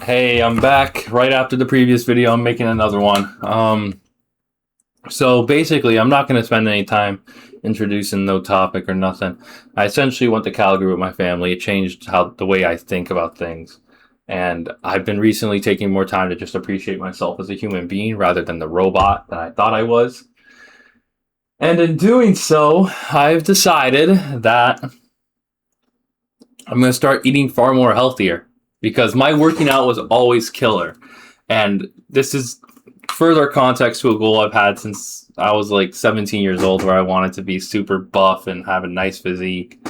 Hey, I'm back right after the previous video. I'm making another one. So basically, I'm not going to spend any time introducing no topic or nothing. I essentially went to Calgary with my family. It changed how the way I think about things. And I've been recently taking more time to just appreciate myself as a human being rather than the robot that I thought I was. And in doing so, I've decided that I'm going to start eating far more healthier because my working out was always killer. And this is further context to a goal I've had since I was like 17 years old, where I wanted to be super buff and have a nice physique.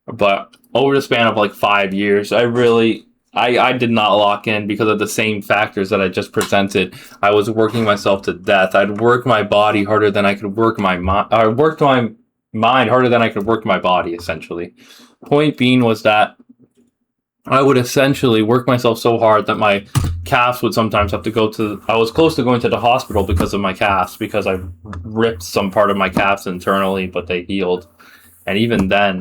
But over the span of like 5 years, I did not lock in because of the same factors that I just presented. I was working myself to death. I'd work my body harder than I could work my mind. I worked my mind harder than I could work my body, essentially. Point being was that I would essentially work myself so hard that my calves would sometimes have to go to. I was close to going to the hospital because of my calves, because I ripped some part of my calves internally, but they healed. And even then,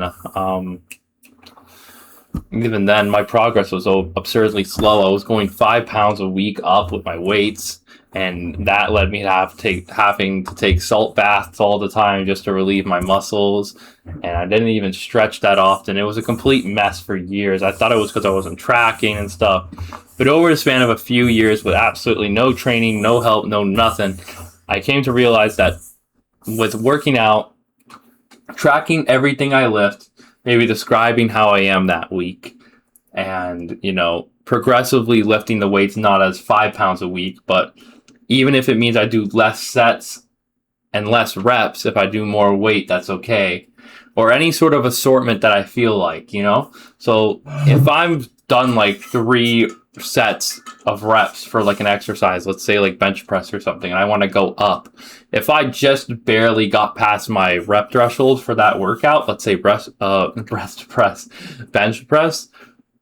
my progress was so absurdly slow. I was going 5 pounds a week up with my weights, and that led me to having to take salt baths all the time just to relieve my muscles. And I didn't even stretch that often. It was a complete mess for years. I thought it was because I wasn't tracking and stuff. But over the span of a few years, with absolutely no training, no help, no nothing, I came to realize that with working out, tracking everything I lift, maybe describing how I am that week, and progressively lifting the weights, not as 5 pounds a week, but even if it means I do less sets and less reps, if I do more weight, that's okay. Or any sort of assortment that I feel like. So if I'm done like 3 sets of reps for like an exercise, let's say like bench press or something, and I want to go up. If I just barely got past my rep threshold for that workout, let's say breast press, bench press,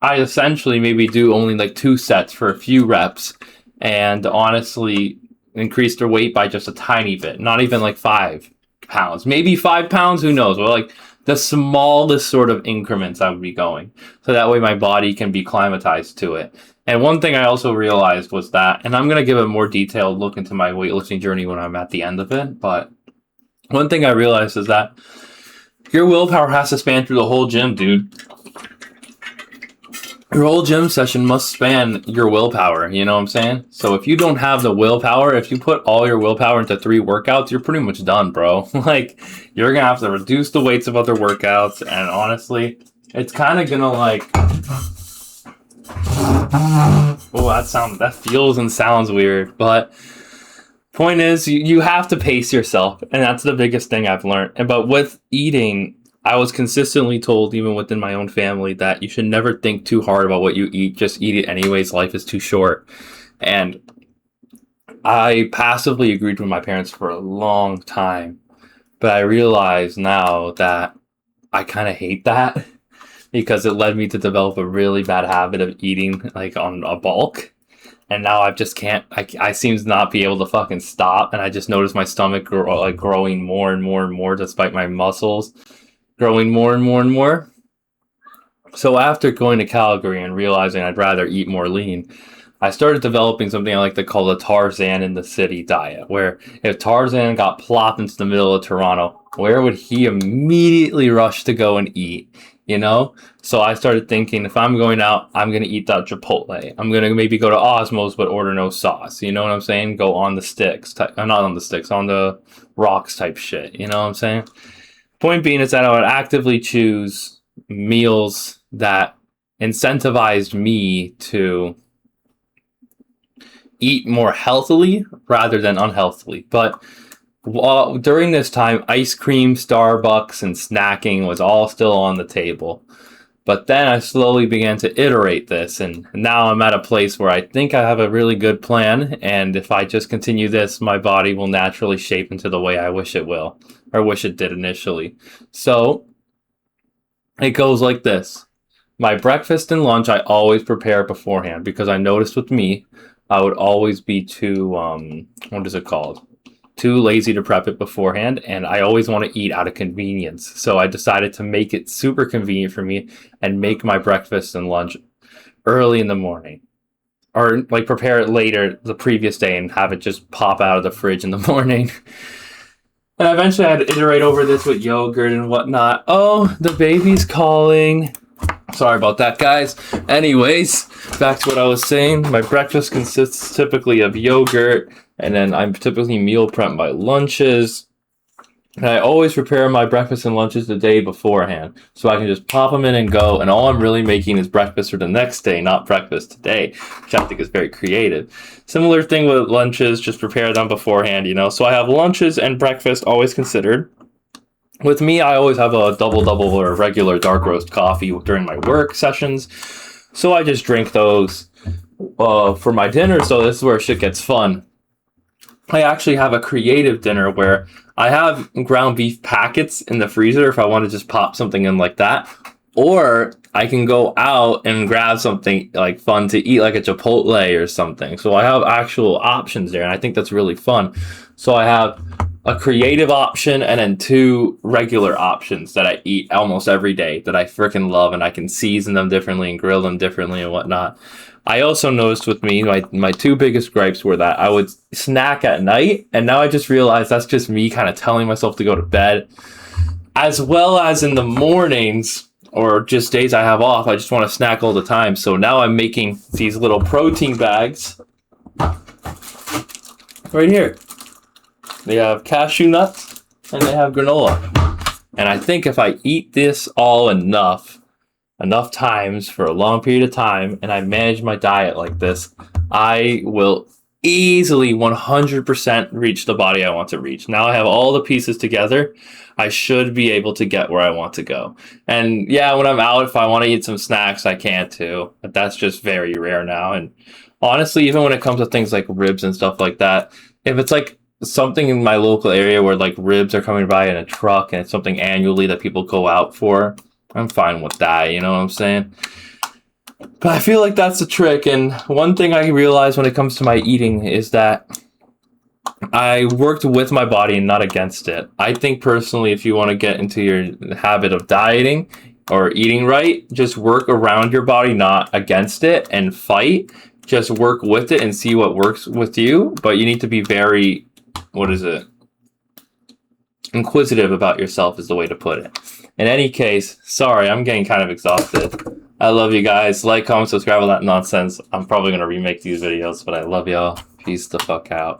I essentially maybe do only like 2 sets for a few reps, and honestly increase their weight by just a tiny bit, not even like 5 pounds, maybe 5 pounds, who knows? Well, like the smallest sort of increments I would be going, so that way my body can be climatized to it. And one thing I also realized was that, and I'm going to give a more detailed look into my weightlifting journey when I'm at the end of it, but one thing I realized is that your willpower has to span through the whole gym, dude. Your whole gym session must span your willpower, you know what I'm saying? So if you don't have the willpower, if you put all your willpower into 3 workouts, you're pretty much done, bro. Like, you're gonna have to reduce the weights of other workouts, and honestly, it's kind of gonna like... Oh, that feels and sounds weird, but point is, you have to pace yourself, and that's the biggest thing I've learned. But with eating, I was consistently told, even within my own family, that you should never think too hard about what you eat. Just eat it anyways. Life is too short. And I passively agreed with my parents for a long time. But I realize now that I kind of hate that because it led me to develop a really bad habit of eating like on a bulk. And now I just can't. I seem to not be able to fucking stop. And I just notice my stomach growing more and more and more, despite my muscles growing more and more and more. So after going to Calgary and realizing I'd rather eat more lean, I started developing something I like to call the Tarzan in the city diet, where if Tarzan got plopped into the middle of Toronto, where would he immediately rush to go and eat? So I started thinking, if I'm going out, I'm going to eat that Chipotle. I'm going to maybe go to Osmos, but order no sauce. You know what I'm saying? Go on the sticks. Not on the sticks, on the rocks type shit. You know what I'm saying? Point being is that I would actively choose meals that incentivized me to eat more healthily rather than unhealthily. But during this time, ice cream, Starbucks, and snacking was all still on the table. But then I slowly began to iterate this, and now I'm at a place where I think I have a really good plan, and if I just continue this, my body will naturally shape into the way I wish it will, or wish it did initially. So, it goes like this. My breakfast and lunch I always prepare beforehand, because I noticed with me, I would always be too, what is it called? Too lazy to prep it beforehand, and I always want to eat out of convenience. So I decided to make it super convenient for me and make my breakfast and lunch early in the morning. or like prepare it later the previous day and have it just pop out of the fridge in the morning. And eventually I had to iterate over this with yogurt and whatnot. Oh, the baby's calling. Sorry about that, guys. Anyways, back to what I was saying. My breakfast consists typically of yogurt, and then I'm typically meal prep my lunches. And I always prepare my breakfast and lunches the day beforehand, so I can just pop them in and go, and all I'm really making is breakfast for the next day, not breakfast today, which I think is very creative. Similar thing with lunches, just prepare them beforehand, you know? So I have lunches and breakfast always considered. With me, I always have a double-double or a regular dark roast coffee during my work sessions, so I just drink those for my dinner, so this is where shit gets fun. I actually have a creative dinner where I have ground beef packets in the freezer if I want to just pop something in like that. Or I can go out and grab something like fun to eat, like a Chipotle or something. So I have actual options there, and I think that's really fun. So I have a creative option and then 2 regular options that I eat almost every day that I freaking love, and I can season them differently and grill them differently and whatnot. I also noticed with me, my 2 biggest gripes were that I would snack at night, and now I just realized that's just me kind of telling myself to go to bed. As well as in the mornings, or just days I have off, I just want to snack all the time. So now I'm making these little protein bags right here. They have cashew nuts, and they have granola. And I think if I eat this all enough times for a long period of time, and I manage my diet like this, I will easily 100% reach the body I want to reach. Now I have all the pieces together. I should be able to get where I want to go. And yeah, when I'm out, if I want to eat some snacks, I can too. But that's just very rare now. And honestly, even when it comes to things like ribs and stuff like that, if it's like something in my local area where like ribs are coming by in a truck and it's something annually that people go out for, I'm fine with that, you know what I'm saying? But I feel like that's the trick, and one thing I realized when it comes to my eating is that I worked with my body and not against it. I think personally, if you want to get into your habit of dieting or eating right, just work around your body, not against it, and fight. Just work with it and see what works with you, but you need to be very, inquisitive about yourself is the way to put it. In any case, sorry, I'm getting kind of exhausted. I love you guys. Like, comment, subscribe, all that nonsense. I'm probably going to remake these videos, but I love y'all. Peace the fuck out.